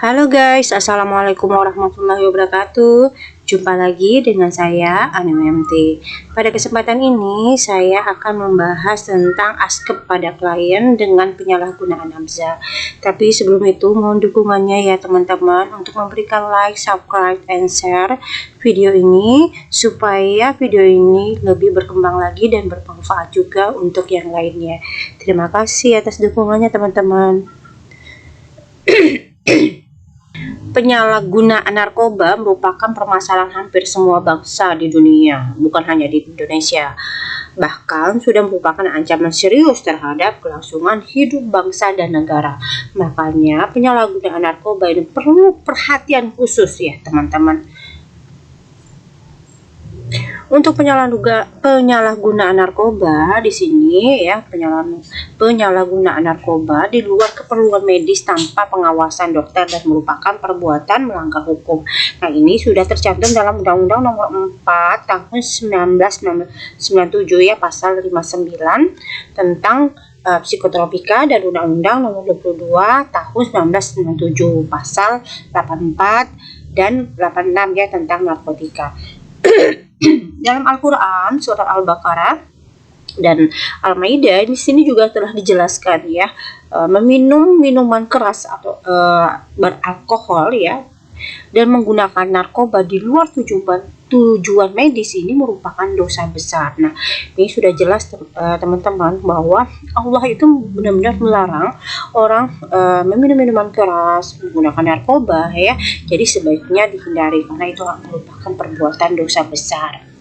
Halo guys, assalamualaikum warahmatullahi wabarakatuh. Jumpa lagi dengan saya Anime MT. Pada kesempatan ini saya akan membahas tentang askep pada klien dengan penyalahgunaan nafza. Tapi sebelum itu mohon dukungannya ya teman-teman untuk memberikan like, subscribe, and share video ini supaya video ini lebih berkembang lagi dan bermanfaat juga untuk yang lainnya. Terima kasih atas dukungannya teman-teman. Penyalahgunaan narkoba merupakan permasalahan hampir semua bangsa di dunia, bukan hanya di Indonesia. Bahkan sudah merupakan ancaman serius terhadap kelangsungan hidup bangsa dan negara. Makanya penyalahgunaan narkoba ini perlu perhatian khusus ya teman-teman. Untuk penyalahgunaan narkoba di sini ya, penyalahgunaan narkoba di luar keperluan medis tanpa pengawasan dokter dan merupakan perbuatan melanggar hukum. Nah, ini sudah tercantum dalam Undang-Undang Nomor 4 Tahun 1997 ya, pasal 59 tentang psikotropika, dan Undang-Undang Nomor 22 Tahun 1997 pasal 84 dan 86 ya tentang narkotika. Dalam Al-Quran surat Al-Baqarah dan Al-Maidah di sini juga telah dijelaskan ya, meminum minuman keras atau beralkohol ya dan menggunakan narkoba di luar tujuan medis ini merupakan dosa besar. Nah, ini sudah jelas teman-teman bahwa Allah itu benar-benar melarang orang meminum minuman keras, menggunakan narkoba ya. Jadi sebaiknya dihindari karena itu merupakan perbuatan dosa besar.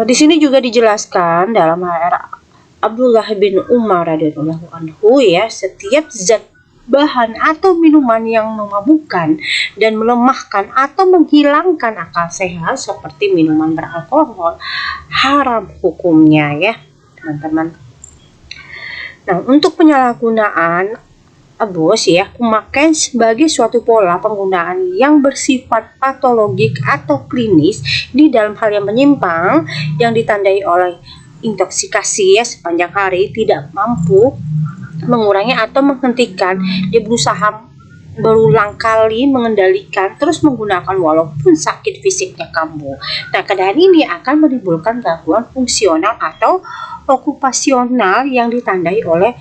Nah, di sini juga dijelaskan dalam Abdullah bin Umar radhiyallahu anhu ya, setiap zat bahan atau minuman yang memabukkan dan melemahkan atau menghilangkan akal sehat seperti minuman beralkohol haram hukumnya ya teman-teman. Nah, untuk penyalahgunaan abus ya, pemakaian sebagai suatu pola penggunaan yang bersifat patologik atau klinis di dalam hal yang menyimpang yang ditandai oleh intoksikasi ya sepanjang hari, tidak mampu mengurangi atau menghentikan, dia berusaha berulang kali mengendalikan terus menggunakan walaupun sakit fisiknya kambuh. Nah, keadaan ini akan menimbulkan gangguan fungsional atau okupasional yang ditandai oleh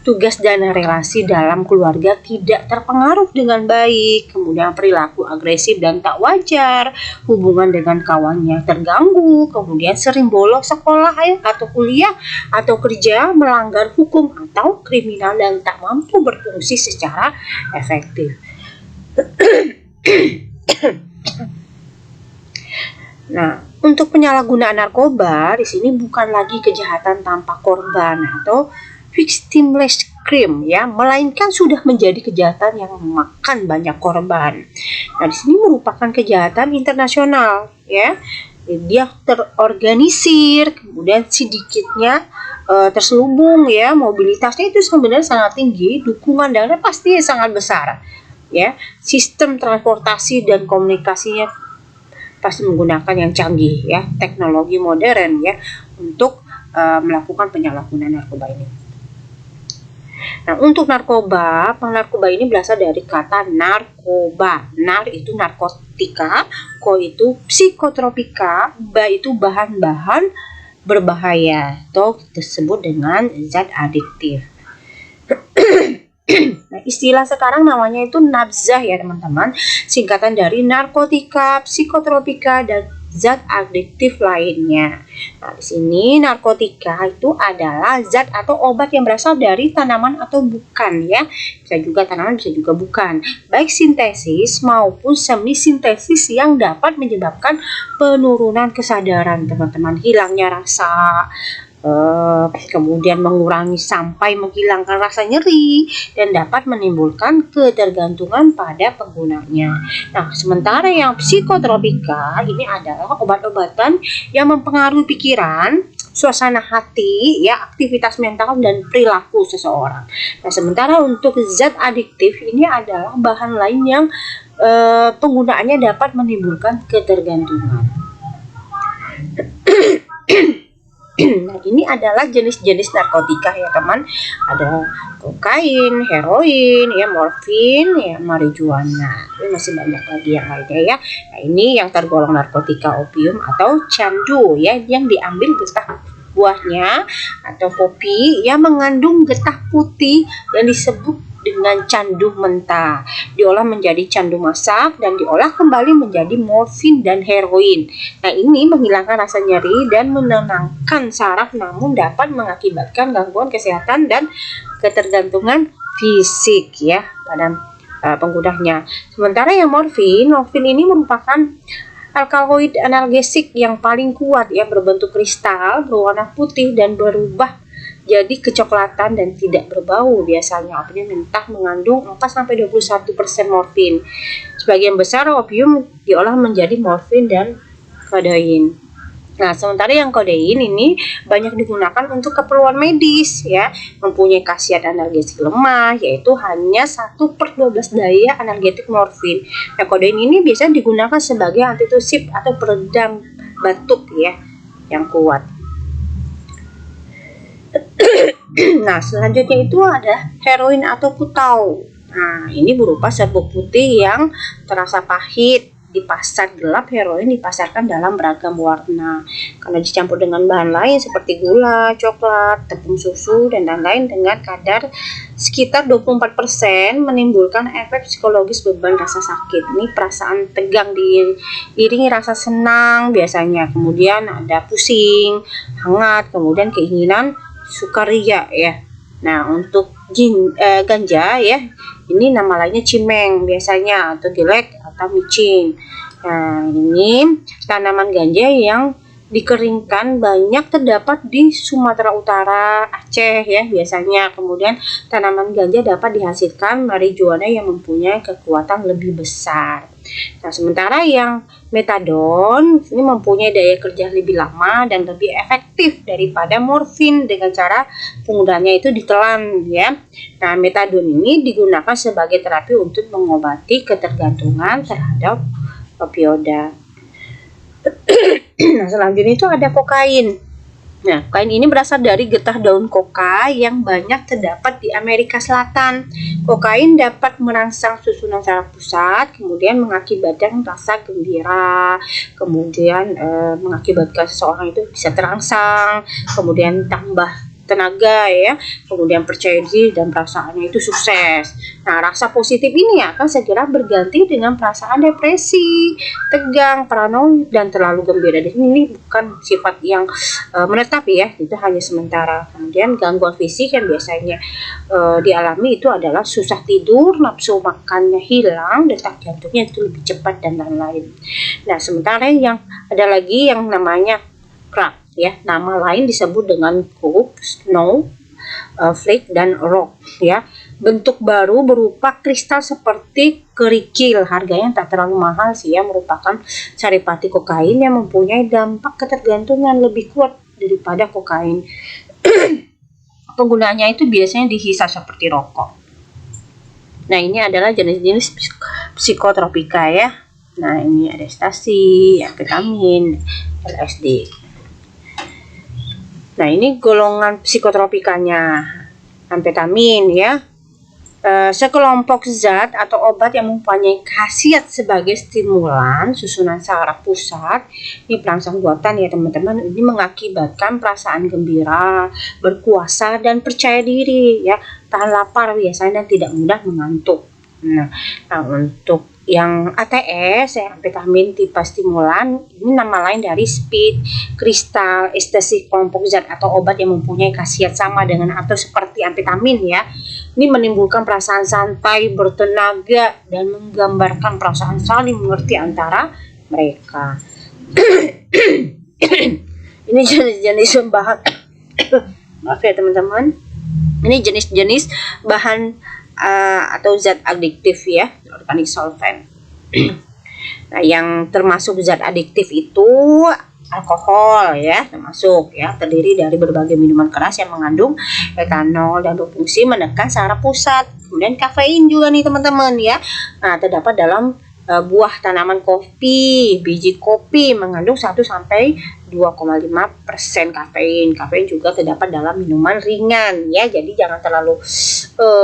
tugas dan relasi dalam keluarga tidak terpengaruh dengan baik, kemudian perilaku agresif dan tak wajar, hubungan dengan kawannya terganggu, kemudian sering bolos sekolah atau kuliah atau kerja, melanggar hukum atau kriminal dan tak mampu berfungsi secara efektif. Nah, untuk penyalahgunaan narkoba di sini bukan lagi kejahatan tanpa korban atau victimless crime ya, melainkan sudah menjadi kejahatan yang memakan banyak korban. Nah, di sini merupakan kejahatan internasional ya. Dia terorganisir, kemudian sedikitnya terselubung ya, mobilitasnya itu sebenarnya sangat tinggi, dukungan dana pasti sangat besar ya. Sistem transportasi dan komunikasinya pasti menggunakan yang canggih ya, teknologi modern ya untuk melakukan penyalahgunaan narkoba ini. Nah, untuk narkoba, narkoba ini berasal dari kata narkoba. Nar itu narkotika, ko itu psikotropika, ba itu bahan-bahan berbahaya atau disebut dengan zat adiktif. Nah, istilah sekarang namanya itu nafza ya teman-teman, singkatan dari narkotika, psikotropika, dan zat adiktif lainnya. Nah, di sini narkotika itu adalah zat atau obat yang berasal dari tanaman atau bukan ya. Bisa juga tanaman, bisa juga bukan. Baik sintesis maupun semi sintesis yang dapat menyebabkan penurunan kesadaran teman-teman, hilangnya rasa, kemudian mengurangi sampai menghilangkan rasa nyeri dan dapat menimbulkan ketergantungan pada penggunanya. Nah, sementara yang psikotropika ini adalah obat-obatan yang mempengaruhi pikiran, suasana hati, ya, aktivitas mental dan perilaku seseorang. Nah, sementara untuk zat adiktif ini adalah bahan lain yang penggunaannya dapat menimbulkan ketergantungan. Nah, ini adalah jenis-jenis narkotika ya teman. Ada kokain, heroin, ya morfin, ya marijuana. Ini masih banyak lagi yang lainnya ya. Nah, ini yang tergolong narkotika opium atau candu ya, yang diambil getah buahnya atau kopi yang mengandung getah putih yang disebut dengan candu mentah, diolah menjadi candu masak dan diolah kembali menjadi morfin dan heroin. Nah, ini menghilangkan rasa nyeri dan menenangkan saraf, namun dapat mengakibatkan gangguan kesehatan dan ketergantungan fisik ya pada penggunanya. Sementara yang morfin ini merupakan alkaloid analgesik yang paling kuat ya, berbentuk kristal, berwarna putih dan berubah jadi kecoklatan dan tidak berbau. Biasanya opium mentah mengandung 4-21% morfin. Sebagian besar opium diolah menjadi morfin dan kodein. Nah, sementara yang kodein ini banyak digunakan untuk keperluan medis ya, mempunyai khasiat analgesik lemah, yaitu hanya 1/12 daya analgetik morfin. Nah, kodein ini biasanya digunakan sebagai antitusif atau peredam batuk ya yang kuat. Nah, selanjutnya itu ada heroin atau putau. Nah, ini berupa serbuk putih yang terasa pahit. Di pasar gelap, heroin dipasarkan dalam beragam warna karena dicampur dengan bahan lain seperti gula, coklat, tepung susu, dan lain-lain dengan kadar sekitar 24%, menimbulkan efek psikologis beban rasa sakit. Ini perasaan tegang diiringi rasa senang biasanya, kemudian ada pusing, hangat, kemudian keinginan sukaria ya. Nah, untuk ganja ya, ini nama lainnya cimeng biasanya, atau gelek atau micin. Nah, ini tanaman ganja yang dikeringkan banyak terdapat di Sumatera Utara, Aceh ya biasanya. Kemudian tanaman ganja dapat dihasilkan marijuana yang mempunyai kekuatan lebih besar. Nah, sementara yang metadon ini mempunyai daya kerja lebih lama dan lebih efektif daripada morfin dengan cara penggunaannya itu ditelan ya. Nah, metadon ini digunakan sebagai terapi untuk mengobati ketergantungan terhadap opioida. Nah, selanjutnya itu ada kokain. Nah, kokain ini berasal dari getah daun koka yang banyak terdapat di Amerika Selatan. Kokain dapat merangsang susunan saraf pusat, kemudian mengakibatkan rasa gembira, kemudian mengakibatkan seseorang itu bisa terangsang, kemudian tambah tenaga ya, kemudian percaya diri dan perasaannya itu sukses. Nah, rasa positif ini akan segera berganti dengan perasaan depresi, tegang, paranoid, dan terlalu gembira. Dan ini bukan sifat yang menetap ya, itu hanya sementara. Kemudian gangguan fisik yang biasanya dialami itu adalah susah tidur, nafsu makannya hilang, detak jantungnya itu lebih cepat dan lain-lain. Nah, sementara yang ada lagi yang namanya crack ya, nama lain disebut dengan coke, snow, flake, dan rock ya. Bentuk baru berupa kristal seperti kerikil, harganya tak terlalu mahal sih ya, merupakan saripati kokain yang mempunyai dampak ketergantungan lebih kuat daripada kokain. Penggunaannya itu biasanya dihisap seperti rokok. Nah, ini adalah jenis-jenis psikotropika ya. Nah, ini ada ekstasi, amfetamin, LSD. Nah, ini golongan psikotropikanya. Amfetamin ya, sekelompok zat atau obat yang mempunyai khasiat sebagai stimulan susunan saraf pusat. Ini perangsang buatan ya teman-teman. Ini mengakibatkan perasaan gembira, berkuasa, dan percaya diri ya, tahan lapar biasanya dan tidak mudah mengantuk. Nah, untuk yang ATS ya, amfetamin tipe stimulan, ini nama lain dari speed, kristal, ekstasi, kelompok zat atau obat yang mempunyai khasiat sama dengan atau seperti amfetamin ya. Ini menimbulkan perasaan santai, bertenaga, dan menggambarkan perasaan saling mengerti antara mereka. Ini jenis-jenis bahan maaf ya teman-teman, ini jenis-jenis bahan atau zat adiktif ya, organik solvent. Nah, yang termasuk zat adiktif itu alkohol ya, termasuk ya, terdiri dari berbagai minuman keras yang mengandung etanol dan berfungsi menekan saraf pusat. Kemudian kafein juga nih teman-teman ya. Nah, terdapat dalam buah tanaman kopi, biji kopi mengandung 1 sampai 2,5% kafein. Kafein juga terdapat dalam minuman ringan ya. Jadi jangan terlalu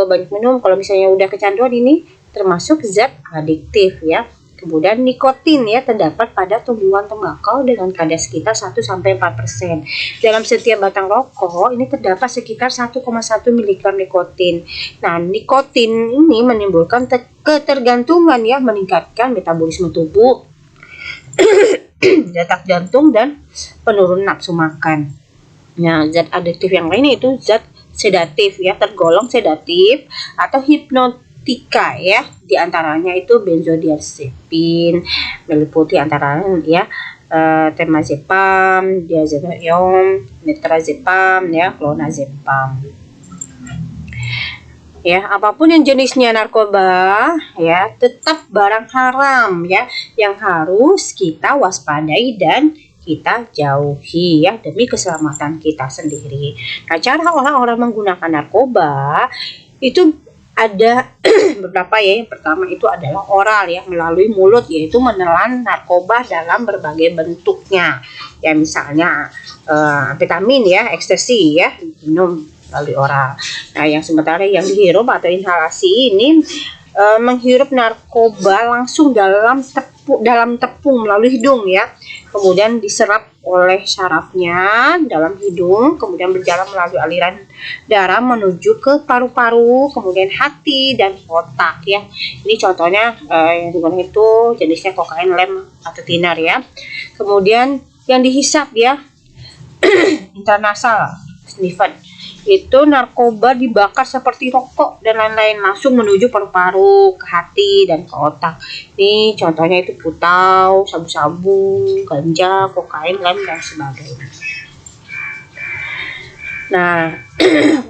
banyak minum kalau misalnya udah kecanduan, ini termasuk zat adiktif ya. Kemudian nikotin ya terdapat pada tumbuhan tembakau dengan kadar sekitar 1 sampai 4%. Dalam setiap batang rokok ini terdapat sekitar 1,1 mg nikotin. Nah, nikotin ini menimbulkan ketergantungan ya, meningkatkan metabolisme tubuh, detak jantung dan penurunan nafsu makan. Nah, zat adiktif yang lain itu zat sedatif ya, tergolong sedatif atau hipnotika ya. Di antaranya itu benzodiazepin, meliputi antara ya temazepam, diazepam, nitrazepam ya, clonazepam. Ya, apapun yang jenisnya narkoba ya, tetap barang haram ya, yang harus kita waspadai dan kita jauhi ya, demi keselamatan kita sendiri. Nah, cara orang-orang menggunakan narkoba itu ada beberapa ya. Yang pertama itu adalah oral ya, melalui mulut, yaitu menelan narkoba dalam berbagai bentuknya ya, misalnya amfetamin ya, ekstasi ya, minum melalui oral. Nah, yang sementara yang dihirup atau inhalasi ini menghirup narkoba langsung dalam tepung melalui hidung ya, kemudian diserap oleh sarafnya dalam hidung, kemudian berjalan melalui aliran darah menuju ke paru-paru, kemudian hati dan otak ya. Ini contohnya yang digunakan itu jenisnya kokain, lem atau thinner ya. Kemudian yang dihisap ya, intranasal sniffed, itu narkoba dibakar seperti rokok dan lain-lain, langsung menuju paru-paru, ke hati dan ke otak. Ini contohnya itu putau, sabu-sabu, ganja, kokain, lem dan sebagainya. Nah,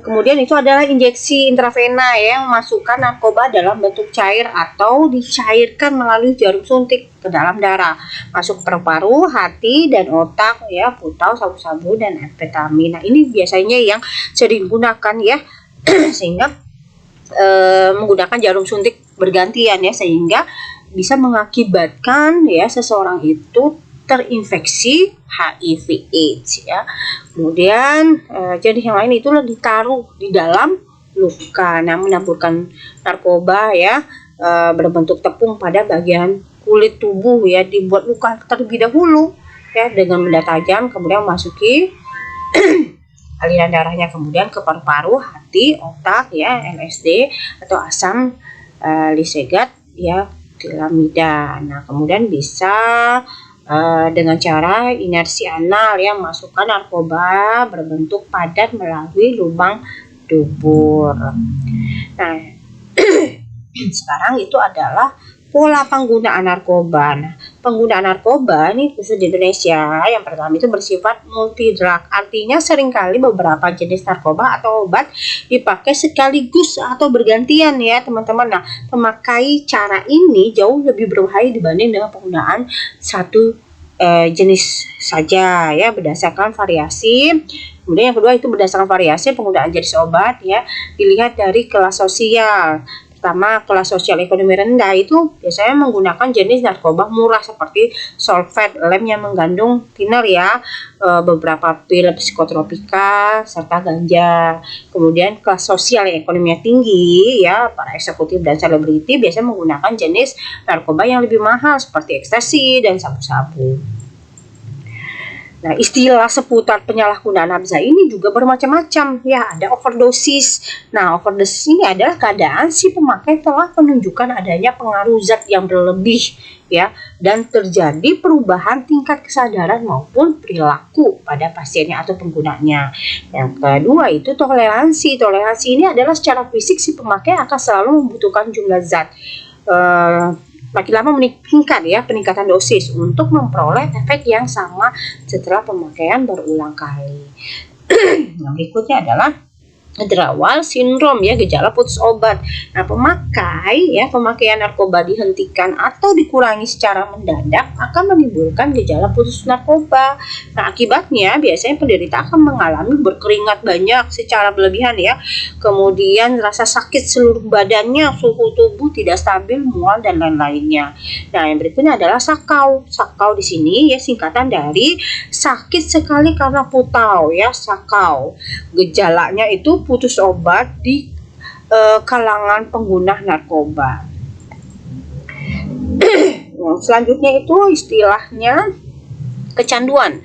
kemudian itu adalah injeksi intravena yang memasukkan narkoba dalam bentuk cair atau dicairkan melalui jarum suntik ke dalam darah, masuk paru-paru, hati dan otak ya, putau, sabu-sabu dan amfetamin. Nah, ini biasanya yang sering digunakan ya, sehingga menggunakan jarum suntik bergantian ya, sehingga bisa mengakibatkan ya seseorang itu terinfeksi HIV/AIDS ya. Kemudian jenis yang lain itulah ditaruh di dalam luka. Nah, menaburkan narkoba ya berbentuk tepung pada bagian kulit tubuh ya, dibuat luka terlebih dahulu ya dengan benda tajam, kemudian memasuki aliran darahnya, kemudian ke paru-paru, hati, otak ya, LSD atau asam lisegat ya, tilamida. Nah, kemudian bisa dengan cara inersi anal yang memasukkan narkoba berbentuk padat melalui lubang dubur. Nah, sekarang itu adalah pola penggunaan narkoba. Nah, penggunaan narkoba ini khusus di Indonesia yang pertama itu bersifat multidrug, artinya seringkali beberapa jenis narkoba atau obat dipakai sekaligus atau bergantian ya teman-teman. Nah, memakai cara ini jauh lebih berbahaya dibanding dengan penggunaan satu jenis saja ya, berdasarkan variasi. Kemudian yang kedua itu berdasarkan variasi penggunaan jenis obat ya, dilihat dari kelas sosial. Pertama, kelas sosial ekonomi rendah itu biasanya menggunakan jenis narkoba murah seperti sulfat, lem yang mengandung thinner ya, beberapa pil psikotropika serta ganja. Kemudian kelas sosial yang ekonominya tinggi ya, para eksekutif dan selebriti biasanya menggunakan jenis narkoba yang lebih mahal seperti ekstasi dan sabu-sabu. Nah, istilah seputar penyalahgunaan nafsa ini juga bermacam-macam ya, ada overdosis. Nah, overdosis ini adalah keadaan si pemakai telah menunjukkan adanya pengaruh zat yang berlebih ya, dan terjadi perubahan tingkat kesadaran maupun perilaku pada pasiennya atau penggunanya. Yang kedua itu toleransi. Toleransi ini adalah secara fisik si pemakai akan selalu membutuhkan jumlah zat makin lama meningkat ya, peningkatan dosis untuk memperoleh efek yang sama setelah pemakaian berulang kali. Yang berikutnya adalah withdrawal syndrome ya, gejala putus obat. Nah, pemakaian narkoba dihentikan atau dikurangi secara mendadak akan menimbulkan gejala putus narkoba. Nah, akibatnya biasanya penderita akan mengalami berkeringat banyak secara berlebihan ya. Kemudian rasa sakit seluruh badannya, suhu tubuh tidak stabil, mual dan lain-lainnya. Nah, yang berikutnya adalah sakau. Sakau di sini ya singkatan dari sakit sekali karena putau ya, sakau. Gejalanya itu putus obat di kalangan pengguna narkoba. Selanjutnya itu istilahnya kecanduan,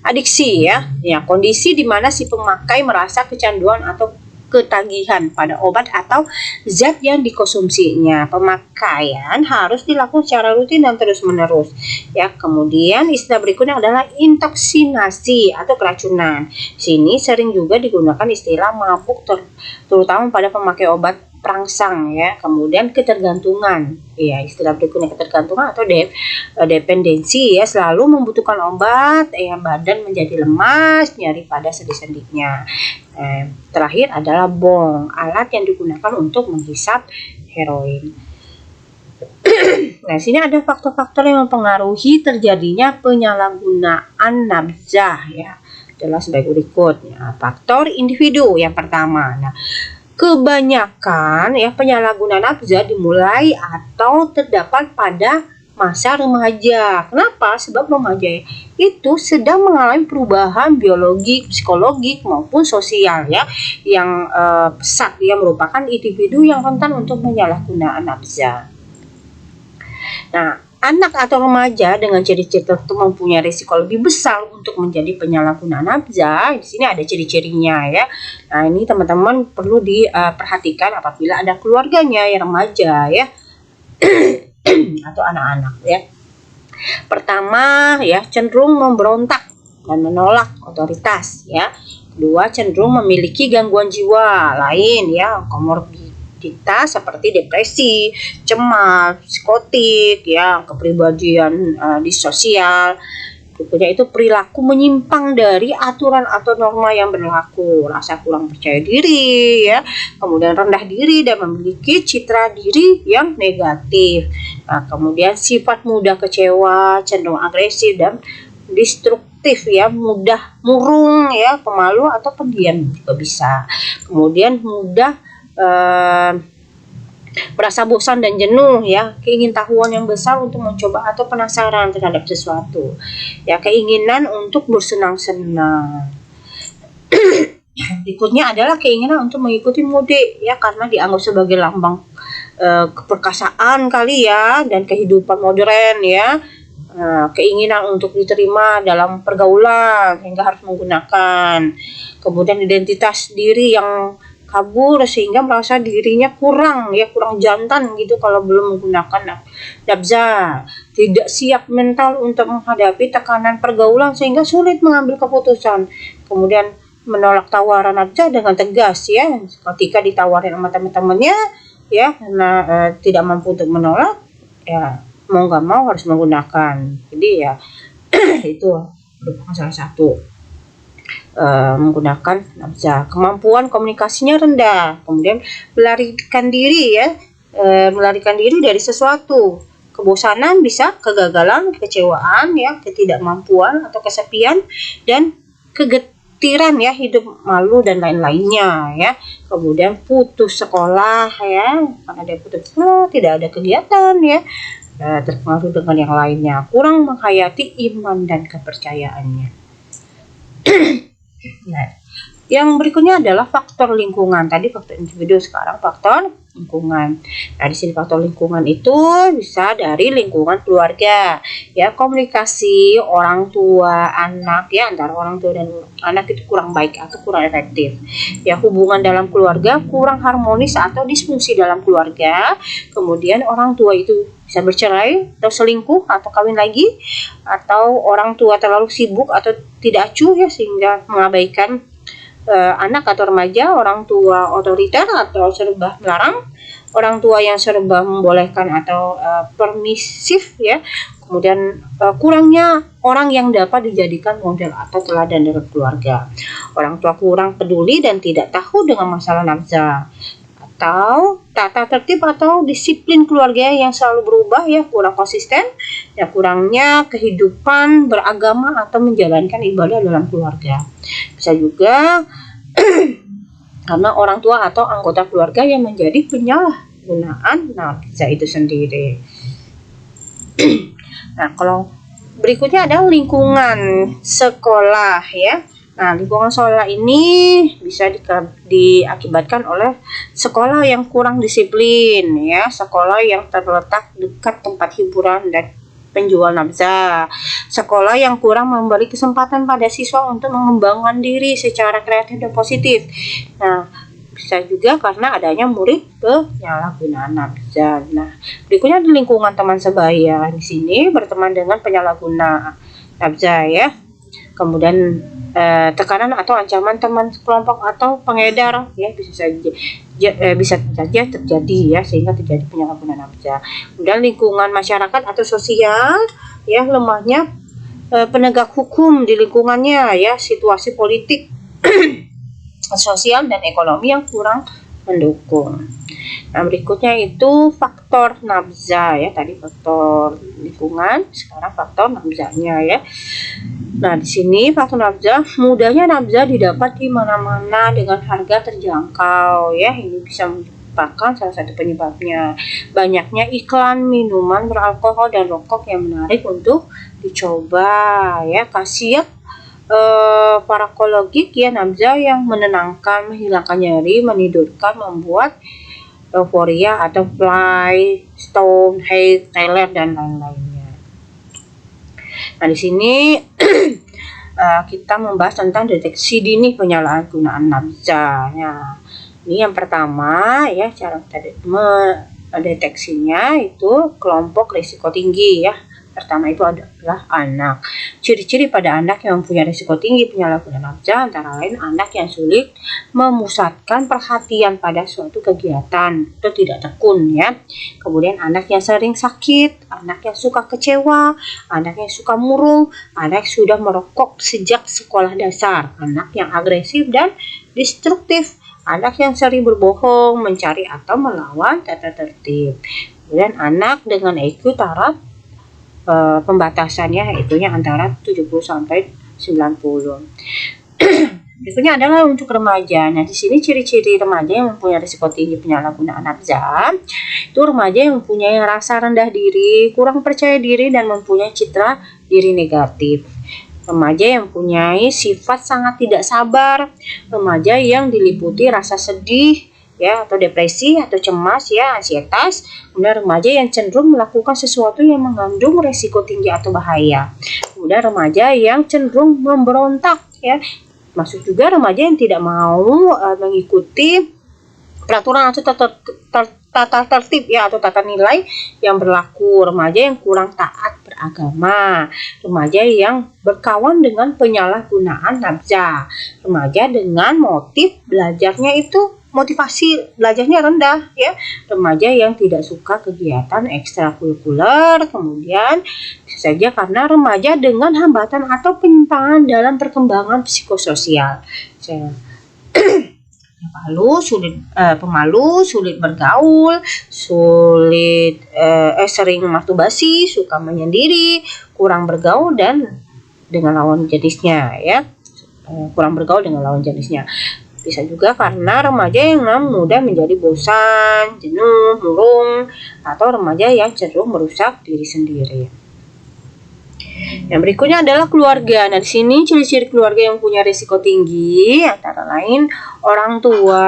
adiksi ya. Ya, kondisi di mana si pemakai merasa kecanduan atau ketagihan pada obat atau zat yang dikonsumsinya. Pemakaian harus dilakukan secara rutin dan terus-menerus. Ya, kemudian istilah berikutnya adalah intoksinasi atau keracunan. Sini sering juga digunakan istilah mabuk terutama pada pemakai obat perangsang ya. Kemudian ketergantungan. Ya, istilah berikutnya ketergantungan atau dependensi ya, selalu membutuhkan obat, badan menjadi lemas, nyeri pada sendi-sendinya. Terakhir adalah bong, alat yang digunakan untuk menghisap heroin. Nah, sini ada faktor-faktor yang mempengaruhi terjadinya penyalahgunaan nafzah ya. Adalah sebagai berikut. Ya, faktor individu yang pertama. Nah, kebanyakan ya penyalahgunaan nafzah dimulai atau terdapat pada masa remaja. Kenapa? Sebab remaja itu sedang mengalami perubahan biologik, psikologik maupun sosial ya, yang pesat ya, merupakan individu yang rentan untuk penyalahgunaan nafzah. Nah, anak atau remaja dengan ciri-ciri tertentu mempunyai risiko lebih besar untuk menjadi penyalahguna nafzah. Di sini ada ciri-cirinya ya. Nah, ini teman-teman perlu diperhatikan apabila ada keluarganya yang remaja ya atau anak-anak ya. Pertama ya, cenderung memberontak dan menolak otoritas ya. Kedua, cenderung memiliki gangguan jiwa lain ya, komorbiditas seperti depresi, cemas, psikotik ya, kepribadian disosial. Berikutnya itu perilaku menyimpang dari aturan atau norma yang berlaku, rasa kurang percaya diri ya, kemudian rendah diri dan memiliki citra diri yang negatif. Nah, kemudian sifat mudah kecewa, cenderung agresif dan destruktif ya, mudah murung ya, pemalu atau pendiam juga bisa. Kemudian mudah merasa bosan dan jenuh ya, keingintahuan yang besar untuk mencoba atau penasaran terhadap sesuatu ya, keinginan untuk bersenang-senang. Berikutnya adalah keinginan untuk mengikuti mode ya, karena dianggap sebagai lambang keperkasaan kali ya, dan kehidupan modern ya. Keinginan untuk diterima dalam pergaulan sehingga harus menggunakan. Kemudian identitas diri yang kabur sehingga merasa dirinya kurang jantan gitu kalau belum menggunakan nafzah. Tidak siap mental untuk menghadapi tekanan pergaulan sehingga sulit mengambil keputusan. Kemudian menolak tawaran nafzah dengan tegas ya, ketika ditawarin sama teman-temannya ya, karena tidak mampu untuk menolak ya, mau nggak mau harus menggunakan. Jadi ya itu merupakan salah satu menggunakan nafzah. Kemampuan komunikasinya rendah, kemudian melarikan diri dari sesuatu. Kebosanan bisa kegagalan, kekecewaan ya, ketidakmampuan atau kesepian, dan kegetiran ya, hidup malu dan lain-lainnya ya. Kemudian putus sekolah ya, karena dia putus sekolah, tidak ada kegiatan ya, terpengaruh dengan yang lainnya, kurang menghayati iman dan kepercayaannya. Nah, yang berikutnya adalah faktor lingkungan. Tadi faktor individu, sekarang faktor lingkungan. Nah, di sini faktor lingkungan itu bisa dari lingkungan keluarga ya, komunikasi orang tua anak ya, antara orang tua dan anak itu kurang baik atau kurang efektif ya, hubungan dalam keluarga kurang harmonis atau disfungsi dalam keluarga. Kemudian orang tua itu bisa bercerai atau selingkuh atau kawin lagi, atau orang tua terlalu sibuk atau tidak acuh ya, sehingga mengabaikan anak atau remaja, orang tua otoriter atau serba melarang, orang tua yang serba membolehkan atau permisif ya. Kemudian kurangnya orang yang dapat dijadikan model atau teladan dalam keluarga. Orang tua kurang peduli dan tidak tahu dengan masalah nafsa, atau tata tertib atau disiplin keluarga yang selalu berubah ya, kurang konsisten ya, kurangnya kehidupan beragama atau menjalankan ibadah dalam keluarga. Bisa juga karena orang tua atau anggota keluarga yang menjadi penyalahgunaan nafsa itu sendiri. Nah, kalau berikutnya ada lingkungan sekolah ya. Nah, lingkungan sekolah ini bisa diakibatkan oleh sekolah yang kurang disiplin ya, sekolah yang terletak dekat tempat hiburan dan penjual nafsa, sekolah yang kurang memberi kesempatan pada siswa untuk mengembangkan diri secara kreatif dan positif. Nah, bisa juga karena adanya murid penyalahgunaan nafsa. Nah, berikutnya di lingkungan teman sebaya. Di sini berteman dengan penyalahguna nafsa ya. Kemudian tekanan atau ancaman teman kelompok atau pengedar ya bisa saja terjadi ya, sehingga terjadi penyalahgunaan nafsa. Kemudian lingkungan masyarakat atau sosial ya, lemahnya penegak hukum di lingkungannya ya, situasi politik sosial dan ekonomi yang kurang mendukung. Nah, berikutnya itu faktor nafsa ya, tadi faktor lingkungan, sekarang faktor nafsanya ya. Nah, di sini faktor nafsa, mudahnya nafsa didapat di mana-mana dengan harga terjangkau ya. Ini bisa merupakan salah satu penyebabnya. Banyaknya iklan minuman beralkohol dan rokok yang menarik untuk dicoba ya. Khasiat farmakologik ya, nafsa yang menenangkan, menghilangkan nyeri, menidurkan, membuat euforia atau fly, stone, hate, Tyler dan lain-lainnya. Nah, di sini kita membahas tentang deteksi dini penyalahgunaan nafsa. Ya, ini yang pertama ya, cara kita mendeteksinya itu kelompok risiko tinggi ya. Pertama itu adalah anak. Ciri-ciri pada anak yang mempunyai risiko tinggi penyalahgunaan nafsa antara lain anak yang sulit memusatkan perhatian pada suatu kegiatan atau tidak tekun ya. Kemudian anak yang sering sakit, anak yang suka kecewa, anak yang suka murung, anak yang sudah merokok sejak sekolah dasar, anak yang agresif dan destruktif, anak yang sering berbohong, mencari atau melawan tata tertib. Kemudian anak dengan IQ taraf pembatasannya itunya antara 70 sampai 90. Berikutnya adalah untuk remaja. Nah, di sini ciri-ciri remaja yang mempunyai risiko tinggi penyalahgunaan nafsa itu remaja yang mempunyai rasa rendah diri, kurang percaya diri dan mempunyai citra diri negatif. Remaja yang mempunyai sifat sangat tidak sabar, remaja yang diliputi rasa sedih ya, atau depresi atau cemas ya, ansietas. Kemudian remaja yang cenderung melakukan sesuatu yang mengandung resiko tinggi atau bahaya. Kemudian remaja yang cenderung memberontak ya, masuk juga remaja yang tidak mau mengikuti peraturan atau tata tertib ya, atau tata nilai yang berlaku. Remaja yang kurang taat beragama, remaja yang berkawan dengan penyalahgunaan nafsa, remaja dengan motivasi belajarnya rendah ya, remaja yang tidak suka kegiatan ekstrakurikuler. Kemudian bisa saja karena remaja dengan hambatan atau penyimpangan dalam perkembangan psikososial. Pemalu, sulit bergaul, sering masturbasi, suka menyendiri, kurang bergaul dan dengan lawan jenisnya ya, Bisa juga karena remaja yang mudah menjadi bosan, jenuh, murung, atau remaja yang cenderung merusak diri sendiri. Yang berikutnya adalah keluarga. Nah, di sini ciri-ciri keluarga yang punya risiko tinggi antara lain orang tua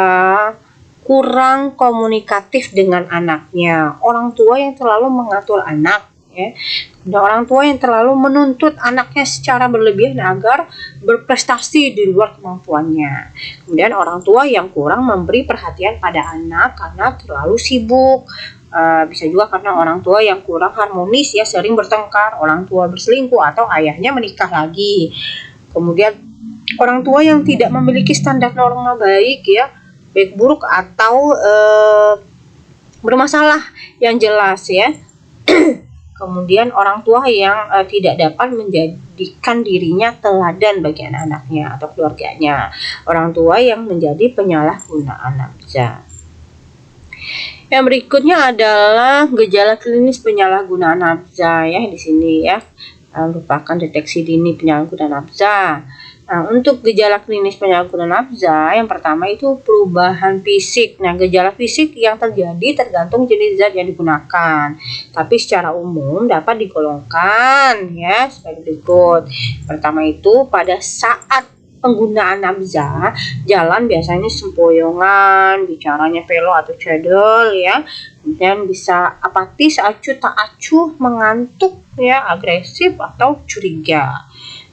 kurang komunikatif dengan anaknya, orang tua yang terlalu mengatur anak ya. Dan orang tua yang terlalu menuntut anaknya secara berlebihan agar berprestasi di luar kemampuannya. Kemudian orang tua yang kurang memberi perhatian pada anak karena terlalu sibuk. Bisa juga karena orang tua yang kurang harmonis ya, sering bertengkar, orang tua berselingkuh atau ayahnya menikah lagi. Kemudian Orang tua yang tidak memiliki standar norma baik ya, baik buruk atau bermasalah yang jelas ya. Kemudian orang tua yang tidak dapat menjadikan dirinya teladan bagi anak-anaknya atau keluarganya. Orang tua yang menjadi penyalahgunaan nafsa. Yang berikutnya adalah gejala klinis penyalahgunaan nafsa ya di sini ya. Merupakan deteksi dini penyalahgunaan nafsa. Nah, untuk gejala klinis penyalahgunaan nafsa, yang pertama itu perubahan fisik. Nah, gejala fisik yang terjadi tergantung jenis zat yang digunakan. Tapi secara umum dapat digolongkan ya sebagai berikut. Pertama itu pada saat penggunaan nafsa, jalan biasanya sempoyongan, bicaranya pelo atau cedel ya. Kemudian bisa apatis, acuh tak acuh, mengantuk ya, agresif atau curiga.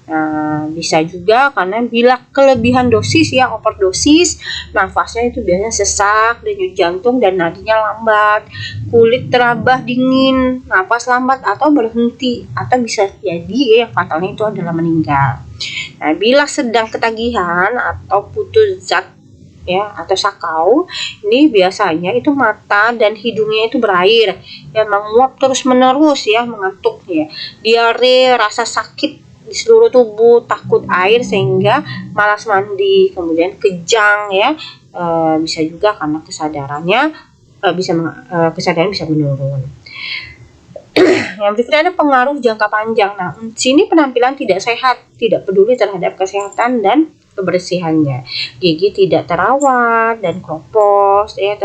Nah, bisa juga karena bila kelebihan dosis ya, overdosis, nafasnya itu biasanya sesak, denyut jantung dan nadinya lambat, kulit terabah dingin, napas lambat atau berhenti, atau bisa jadi yang fatalnya itu adalah meninggal. Nah, bila sedang ketagihan atau putus zat ya atau sakau, ini biasanya itu mata dan hidungnya itu berair ya, menguap terus menerus ya, mengantuk ya, diare, rasa sakit di seluruh tubuh, takut air sehingga malas mandi, kemudian kejang ya, bisa juga karena kesadarannya kesadaran bisa menurun. Yang berikutnya ada pengaruh jangka panjang. Nah, sini penampilan tidak sehat, tidak peduli terhadap kesehatan dan kebersihannya, gigi tidak terawat dan kropos ya,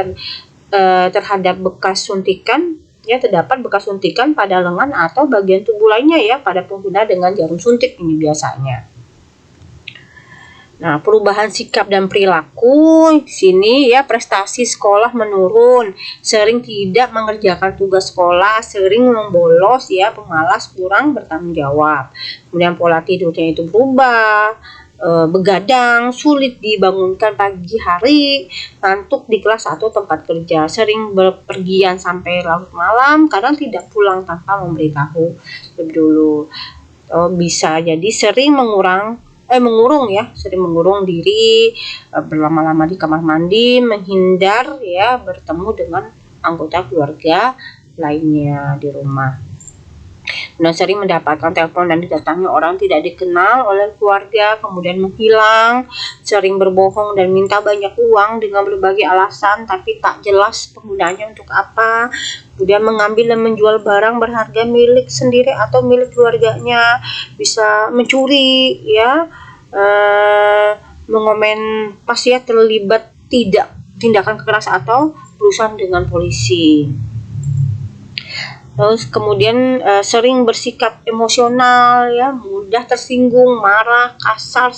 terhadap bekas suntikan ya, terdapat bekas suntikan pada lengan atau bagian tubuh lainnya ya pada pengguna dengan jarum suntik ini biasanya. Nah, perubahan sikap dan perilaku di sini ya, prestasi sekolah menurun, sering tidak mengerjakan tugas sekolah, sering membolos ya, pemalas, kurang bertanggung jawab. Kemudian pola tidurnya itu berubah, begadang, sulit dibangunkan pagi hari, ngantuk di kelas atau tempat kerja, sering berpergian sampai larut malam, kadang tidak pulang tanpa memberitahu lebih dulu. Bisa jadi sering mengurung ya, sering mengurung diri, berlama-lama di kamar mandi, menghindar ya bertemu dengan anggota keluarga lainnya di rumah. Nah, sering mendapatkan telepon dan didatangi orang tidak dikenal oleh keluarga, kemudian menghilang, sering berbohong dan minta banyak uang dengan berbagai alasan tapi tak jelas penggunaannya untuk apa, kemudian mengambil dan menjual barang berharga milik sendiri atau milik keluarganya, bisa mencuri ya, mengomen pas ya, terlibat tidak tindakan kekerasan atau berurusan dengan polisi. Terus kemudian sering bersikap emosional ya, mudah tersinggung, marah, kasar,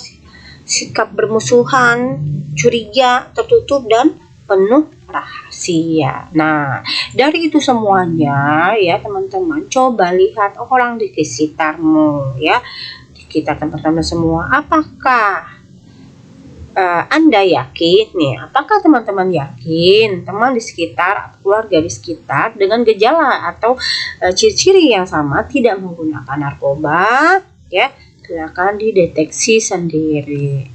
sikap bermusuhan, curiga, tertutup dan penuh rahasia. Nah, dari itu semuanya ya teman-teman, coba lihat orang di sekitarmu ya, di sekitar teman-teman semua, apakah Anda yakin nih, apakah teman-teman yakin teman di sekitar, keluarga di sekitar dengan gejala atau ciri-ciri yang sama tidak menggunakan narkoba ya, silakan dideteksi sendiri.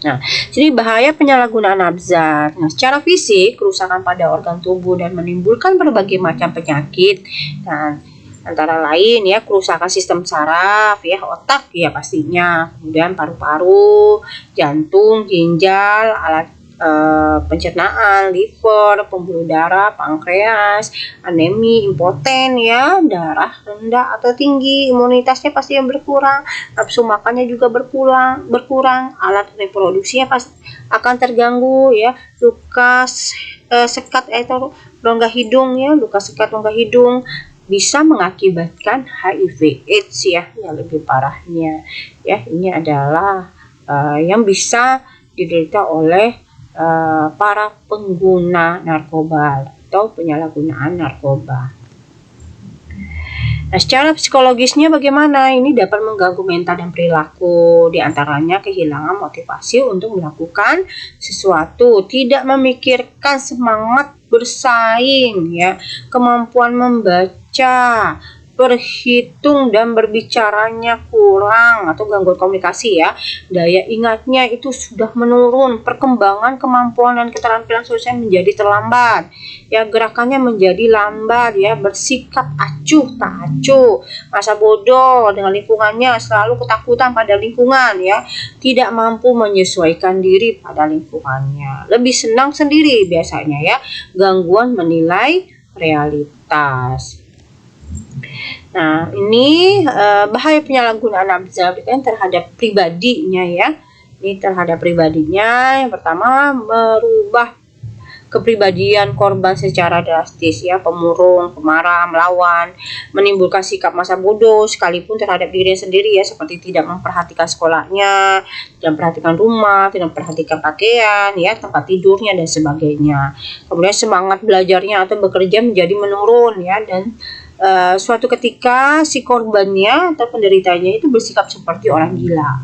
Nah, jadi bahaya penyalahgunaan nafsa. Nah, secara fisik, kerusakan pada organ tubuh dan menimbulkan berbagai macam penyakit. Nah, antara lain ya, kerusakan sistem saraf ya, otak ya pastinya, kemudian paru-paru, jantung, ginjal, alat pencernaan, liver, pembuluh darah, pankreas, anemi, impoten ya, darah rendah atau tinggi, imunitasnya pasti yang berkurang, nafsu makannya juga berkurang, alat reproduksinya pasti akan terganggu ya, luka sekat atau rongga hidung ya, luka sekat rongga hidung bisa mengakibatkan HIV/AIDS ya, yang lebih parahnya ya. Ini adalah yang bisa diderita oleh para pengguna narkoba atau penyalahgunaan narkoba. Nah, secara psikologisnya bagaimana? Ini dapat mengganggu mental dan perilaku, diantaranya kehilangan motivasi untuk melakukan sesuatu, tidak memikirkan semangat bersaing ya, kemampuan membaca, berhitung dan berbicaranya kurang atau gangguan komunikasi ya. Daya ingatnya itu sudah menurun, perkembangan kemampuan dan keterampilan sosial menjadi terlambat. Ya, gerakannya menjadi lambat ya, bersikap acuh tak acuh, masa bodoh dengan lingkungannya, selalu ketakutan pada lingkungan ya, tidak mampu menyesuaikan diri pada lingkungannya, lebih senang sendiri biasanya ya, gangguan menilai realitas. Nah, ini bahaya penyalahgunaan nafza terhadap pribadinya ya. Ini terhadap pribadinya, yang pertama merubah kepribadian korban secara drastis ya, pemurung, pemarah, melawan, menimbulkan sikap masa bodoh sekalipun terhadap dirinya sendiri ya, seperti tidak memperhatikan sekolahnya, tidak memperhatikan rumah, tidak memperhatikan pakaian ya, tempat tidurnya dan sebagainya. Kemudian semangat belajarnya atau bekerja menjadi menurun ya, dan suatu ketika si korbannya atau penderitanya itu bersikap seperti orang gila,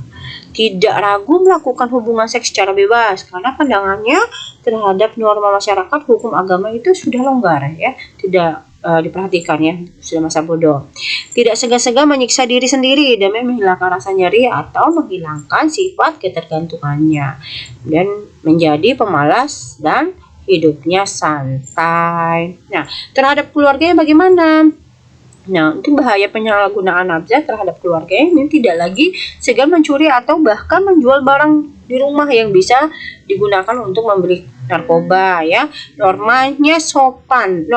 tidak ragu melakukan hubungan seks secara bebas karena pandangannya terhadap norma masyarakat, hukum agama itu sudah longgar ya, tidak diperhatikan ya, sudah masa bodoh. Tidak segan-segan menyiksa diri sendiri demi menghilangkan rasa nyeri atau menghilangkan sifat ketergantungannya, dan menjadi pemalas dan hidupnya santai. Nah, terhadap keluarganya bagaimana? Nah, itu bahaya penyalahgunaan nafza terhadap keluarga ini, tidak lagi segan mencuri atau bahkan menjual barang di rumah yang bisa digunakan untuk membeli narkoba ya. Norma sopan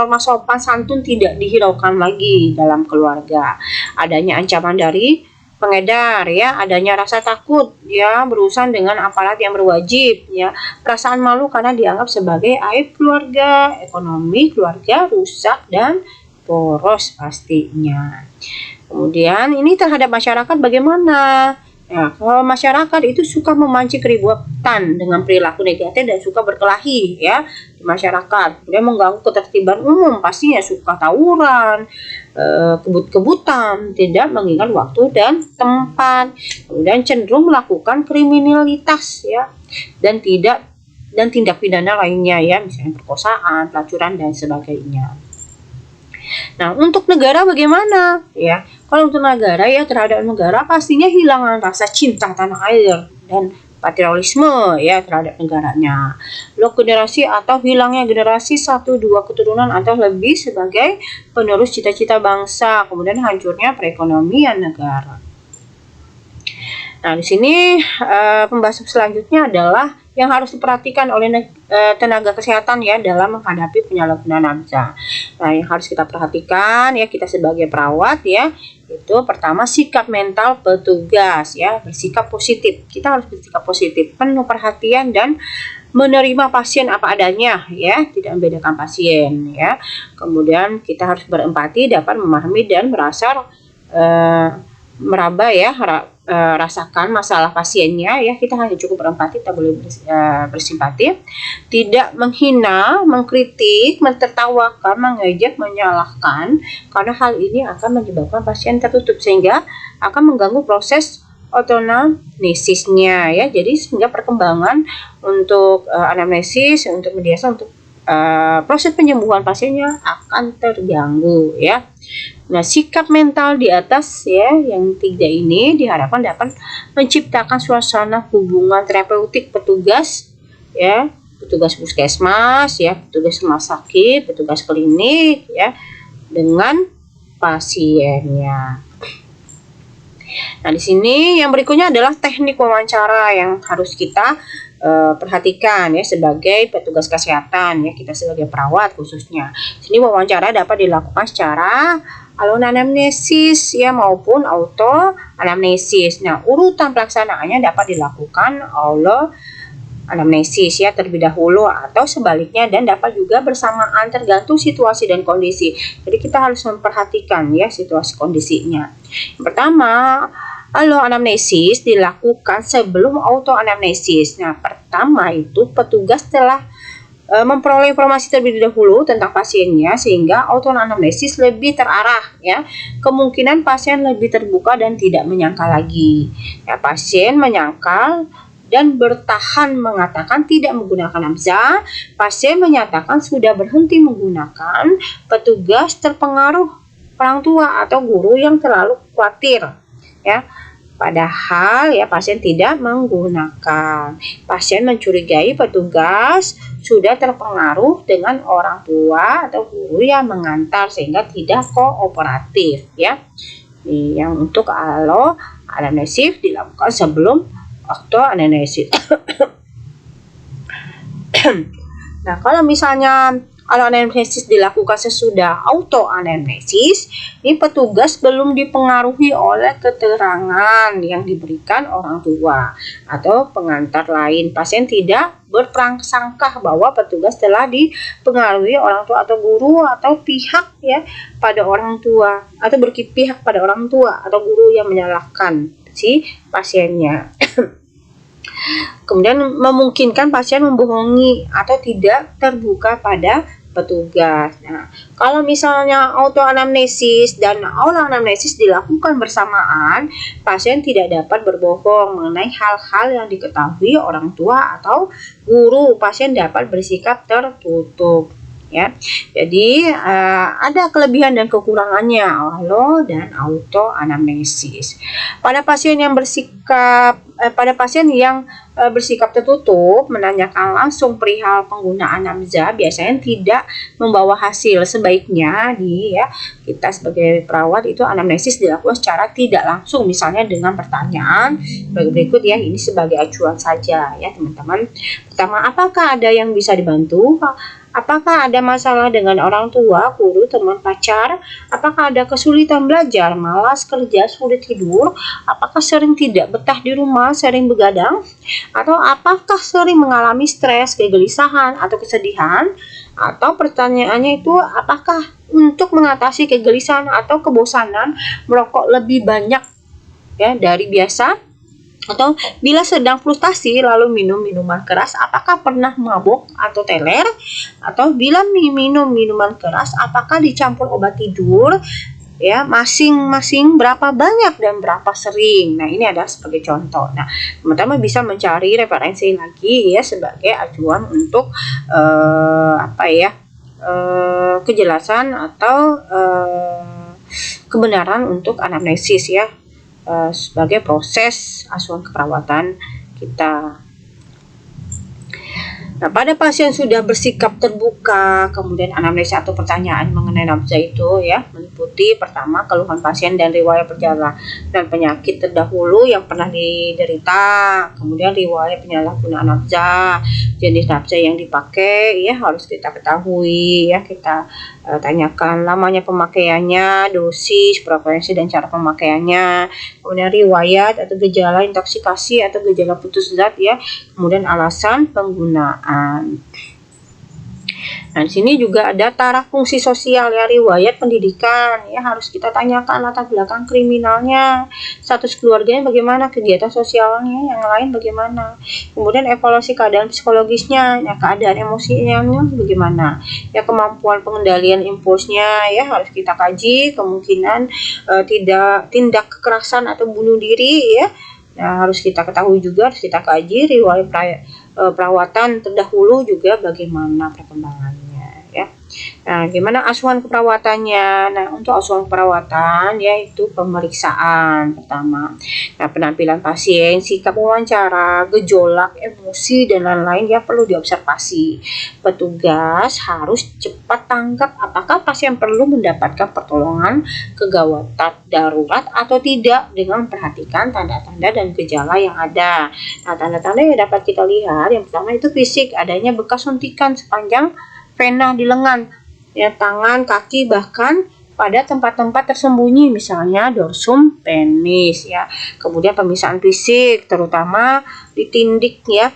santun tidak dihiraukan lagi dalam keluarga. Adanya ancaman dari pengedar ya, adanya rasa takut ya, berurusan dengan aparat yang berwajib ya, perasaan malu karena dianggap sebagai aib keluarga, ekonomi keluarga rusak dan poros pastinya. Kemudian ini terhadap masyarakat bagaimana? Ya, kalau masyarakat itu suka memancing keributan dengan perilaku negatif dan suka berkelahi ya di masyarakat. Kemudian mengganggu ketertiban umum, pastinya suka tawuran, kebut-kebutan, tidak mengingat waktu dan tempat. Kemudian cenderung melakukan kriminalitas ya, dan tindak pidana lainnya ya, misalnya perkosaan, pelacuran dan sebagainya. Nah, untuk negara bagaimana? Ya, kalau untuk negara ya, terhadap negara pastinya hilangan rasa cinta tanah air dan patriotisme ya terhadap negaranya. Blok generasi atau hilangnya generasi 1-2 keturunan atau lebih sebagai penerus cita-cita bangsa, kemudian hancurnya perekonomian negara. Nah, di sini pembahasan selanjutnya adalah yang harus diperhatikan oleh tenaga kesehatan ya dalam menghadapi penyalahgunaan nafza. Nah, yang harus kita perhatikan ya, kita sebagai perawat ya, itu pertama sikap mental petugas ya, bersikap positif. Kita harus bersikap positif, penuh perhatian dan menerima pasien apa adanya ya, tidak membedakan pasien ya. Kemudian kita harus berempati, dapat memahami dan merasa meraba ya, rasakan masalah pasiennya ya. Kita hanya cukup berempati, tak boleh bersimpati. Tidak menghina, mengkritik, mentertawakan, mengejek, menyalahkan, karena hal ini akan menyebabkan pasien tertutup sehingga akan mengganggu proses anamnesisnya ya. Jadi sehingga perkembangan untuk anamnesis, untuk mediasi, untuk proses penyembuhan pasiennya akan terganggu ya. Nah, sikap mental di atas ya, yang 3 ini diharapkan dapat menciptakan suasana hubungan terapeutik petugas ya, petugas puskesmas ya, petugas rumah sakit, petugas klinik ya, dengan pasiennya. Nah, di sini yang berikutnya adalah teknik wawancara yang harus kita perhatikan ya sebagai petugas kesehatan ya, kita sebagai perawat khususnya. Sini wawancara dapat dilakukan secara alon anamnesis ya maupun auto anamnesis. Nah, urutan pelaksanaannya dapat dilakukan oleh anamnesis ya terlebih dahulu atau sebaliknya, dan dapat juga bersamaan tergantung situasi dan kondisi. Jadi kita harus memperhatikan ya situasi kondisinya. Yang pertama, allo anamnesis dilakukan sebelum auto anamnesis. Nah, pertama itu petugas telah memperoleh informasi terlebih dahulu tentang pasiennya sehingga auto anamnesis lebih terarah ya. Kemungkinan pasien lebih terbuka dan tidak menyangkal lagi. Ya, pasien menyangkal dan bertahan mengatakan tidak menggunakan nafza. Pasien menyatakan sudah berhenti menggunakan. Petugas terpengaruh orang tua atau guru yang terlalu khawatir ya. Padahal ya pasien tidak menggunakan. Pasien mencurigai petugas sudah terpengaruh dengan orang tua atau guru yang mengantar sehingga tidak kooperatif ya. Yang untuk alo anamnesis dilakukan sebelum anamnesis. Nah, kalau misalnya anamnesis dilakukan sesudah anamnesis, ini petugas belum dipengaruhi oleh keterangan yang diberikan orang tua atau pengantar lain. Pasien tidak berprasangka bahwa petugas telah dipengaruhi orang tua atau guru atau pihak ya pada orang tua atau berpihak pada orang tua atau guru yang menyalahkan si pasiennya. Kemudian memungkinkan pasien membohongi atau tidak terbuka pada petugas. Nah, kalau misalnya autoanamnesis dan aula anamnesis dilakukan bersamaan, pasien tidak dapat berbohong mengenai hal-hal yang diketahui orang tua atau guru. Pasien dapat bersikap tertutup. Ya, jadi ada kelebihan dan kekurangannya alo dan autoanamnesis. Pada pasien yang bersikap tertutup, menanyakan langsung perihal penggunaan nafza biasanya tidak membawa hasil. Sebaiknya kita sebagai perawat itu anamnesis dilakukan secara tidak langsung, misalnya dengan pertanyaan berikut ya, ini sebagai acuan saja ya teman-teman. Pertama, apakah ada yang bisa dibantu? Apakah ada masalah dengan orang tua, guru, teman, pacar? Apakah ada kesulitan belajar, malas kerja, sulit tidur? Apakah sering tidak betah di rumah, sering begadang? Atau apakah sering mengalami stres, kegelisahan, atau kesedihan? Atau pertanyaannya itu, apakah untuk mengatasi kegelisahan atau kebosanan merokok lebih banyak ya dari biasa? Atau bila sedang frustasi lalu minum minuman keras, apakah pernah mabuk atau teler? Atau bila minum minuman keras, apakah dicampur obat tidur? Ya, masing-masing berapa banyak dan berapa sering. Nah, ini adalah sebagai contoh. Nah, teman-teman bisa mencari referensi lagi ya sebagai acuan untuk kejelasan atau kebenaran untuk anamnesis ya. Sebagai proses asuhan keperawatan kita. Nah, pada pasien sudah bersikap terbuka, kemudian anamnesis atau pertanyaan mengenai nafza itu ya meliputi pertama keluhan pasien dan riwayat perjalanan dan penyakit terdahulu yang pernah diderita, kemudian riwayat penyalahgunaan nafza, jenis nafza yang dipakai ya harus kita ketahui ya, kita tanyakan lamanya pemakaiannya, dosis, frekuensi dan cara pemakaiannya, kemudian riwayat atau gejala intoksikasi atau gejala putus zat ya, kemudian alasan penggunaan. Nah, di sini juga ada taraf fungsi sosial ya, riwayat pendidikan ya harus kita tanyakan latar belakang kriminalnya, status keluarganya bagaimana, kegiatan sosialnya yang lain bagaimana, kemudian evaluasi keadaan psikologisnya, ya keadaan emosinya bagaimana, ya kemampuan pengendalian impulsnya ya harus kita kaji, kemungkinan tidak tindak kekerasan atau bunuh diri ya. Nah, harus kita ketahui juga, harus kita kaji riwayat perawatan terdahulu juga bagaimana perkembangannya ya. Nah, gimana asuhan keperawatannya? Nah, untuk asuhan perawatan yaitu pemeriksaan pertama. Nah, penampilan pasien, sikap wawancara, gejolak, emosi dan lain-lain ya perlu diobservasi. Petugas harus cepat tanggap apakah pasien perlu mendapatkan pertolongan kegawatan darurat atau tidak dengan perhatikan tanda-tanda dan gejala yang ada. Nah, tanda-tanda yang dapat kita lihat yang pertama itu fisik, adanya bekas suntikan sepanjang pena di lengan, ya tangan, kaki, bahkan pada tempat-tempat tersembunyi, misalnya dorsum penis, ya. Kemudian pemisahan fisik, terutama ditindik, ya,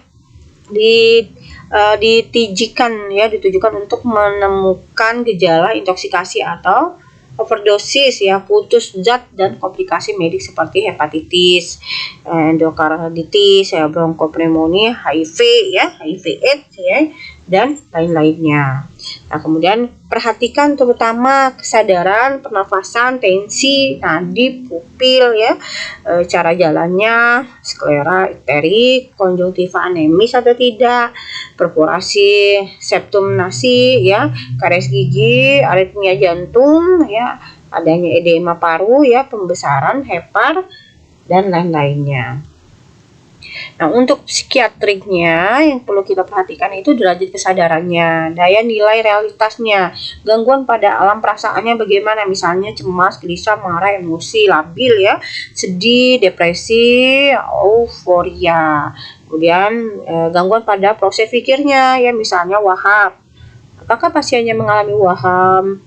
ditijikan, ya, ditujukan untuk menemukan gejala intoksikasi atau overdosis, ya, putus zat dan komplikasi medik seperti hepatitis, endokarditis, ya, bronkopneumonia, HIV, ya, HIV/AIDS, ya, dan lain-lainnya. Nah, kemudian perhatikan terutama kesadaran, pernafasan, tensi, nadi, pupil, ya, cara jalannya, sklera ikterik, konjungtiva anemis atau tidak, perforasi septum nasi, ya, karies gigi, aritmia jantung, ya, adanya edema paru ya, pembesaran hepar dan lain-lainnya. Nah, untuk psikiatriknya yang perlu kita perhatikan itu derajat kesadarannya, daya nilai realitasnya, gangguan pada alam perasaannya bagaimana, misalnya cemas, gelisah, marah, emosi, labil ya, sedih, depresi, euforia. Kemudian gangguan pada proses pikirnya ya, misalnya waham. Apakah pasiennya mengalami waham?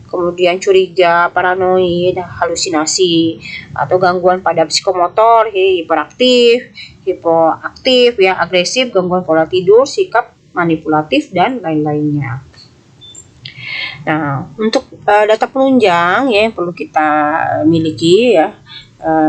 Kemudian curiga, paranoid, halusinasi, atau gangguan pada psikomotor, hiperaktif, hipoaktif, ya, agresif, gangguan pola tidur, sikap manipulatif, dan lain-lainnya. Nah, untuk data penunjang ya yang perlu kita miliki ya,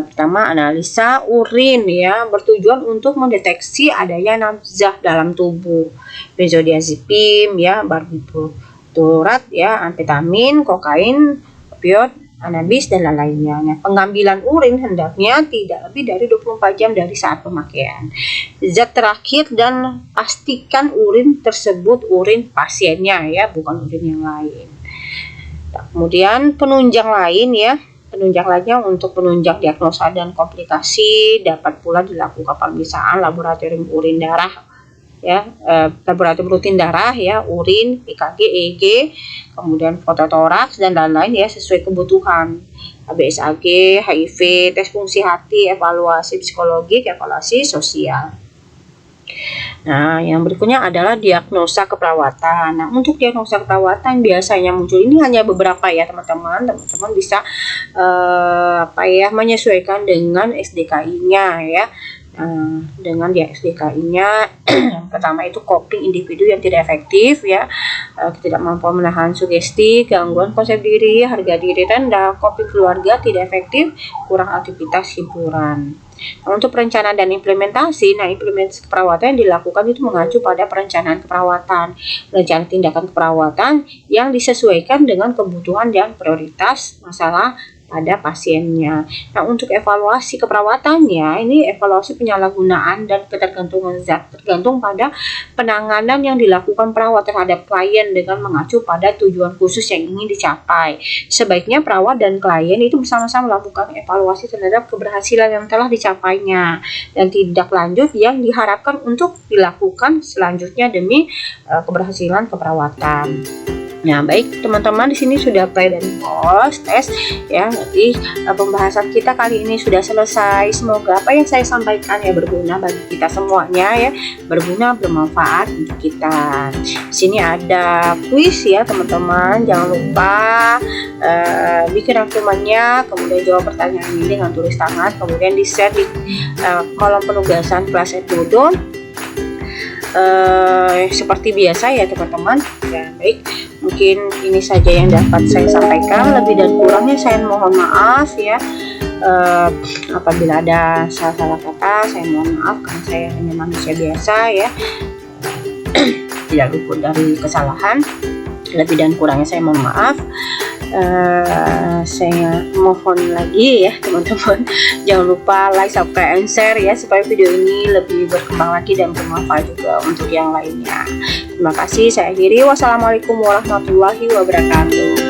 pertama analisa urin ya, bertujuan untuk mendeteksi adanya nafzah dalam tubuh, benzodiazepin ya, barbiturat ya, amfetamin, kokain, opioid, kanabis, dan lain-lainnya. Nah, pengambilan urin hendaknya tidak lebih dari 24 jam dari saat pemakaian zat terakhir, dan pastikan urin tersebut urin pasiennya ya, bukan urin yang lain. Nah, kemudian penunjang lain ya, penunjang lainnya untuk penunjang diagnosa dan komplikasi dapat pula dilakukan pemeriksaan laboratorium urin darah ya, laboratorium rutin darah ya, urin, EKG, EEG, kemudian fototoraks dan lain-lain ya, sesuai kebutuhan. BSAG, HIV, tes fungsi hati, evaluasi psikologik, evaluasi sosial. Nah, yang berikutnya adalah diagnosa keperawatan. Nah, untuk diagnosa keperawatan biasanya muncul ini hanya beberapa ya teman-teman. Teman-teman bisa menyesuaikan dengan SDKI-nya ya. Dengan dia SDKI-nya yang pertama itu coping individu yang tidak efektif ya, ketidakmampuan menahan sugesti, gangguan konsep diri, harga diri rendah, coping keluarga tidak efektif, kurang aktivitas hiburan. Nah, untuk perencanaan dan implementasi, implementasi keperawatan yang dilakukan itu mengacu pada perencanaan keperawatan, rencana tindakan keperawatan yang disesuaikan dengan kebutuhan dan prioritas masalah pada pasiennya. Nah, untuk evaluasi keperawatannya, ini evaluasi penyalahgunaan dan ketergantungan zat, tergantung pada penanganan yang dilakukan perawat terhadap klien dengan mengacu pada tujuan khusus yang ingin dicapai. Sebaiknya perawat dan klien itu bersama-sama melakukan evaluasi terhadap keberhasilan yang telah dicapainya dan tindak lanjut yang diharapkan untuk dilakukan selanjutnya demi keberhasilan keperawatan. Nah, baik teman-teman, di sini sudah play dan pause tes ya. Jadi pembahasan kita kali ini sudah selesai. Semoga apa yang saya sampaikan ya berguna bagi kita semuanya ya, berguna, bermanfaat untuk kita. Di sini ada kuis ya teman-teman. Jangan lupa bikin rangkumannya, kemudian jawab pertanyaan ini dengan tulis tangan, kemudian di-share di kolom penugasan kelas Edmodon. Seperti biasa ya teman-teman. Ya, baik. Mungkin ini saja yang dapat saya sampaikan, lebih dan kurangnya saya mohon maaf ya. Apabila ada salah-salah kata, saya mohon maaf karena saya hanya manusia biasa ya, tidak luput dari kesalahan. Lebih dan kurangnya saya mohon maaf. Saya mohon lagi ya teman-teman, jangan lupa like, subscribe, and share ya, supaya video ini lebih berkembang lagi dan bermanfaat juga untuk yang lainnya. Terima kasih, saya akhiri. Wassalamualaikum warahmatullahi wabarakatuh.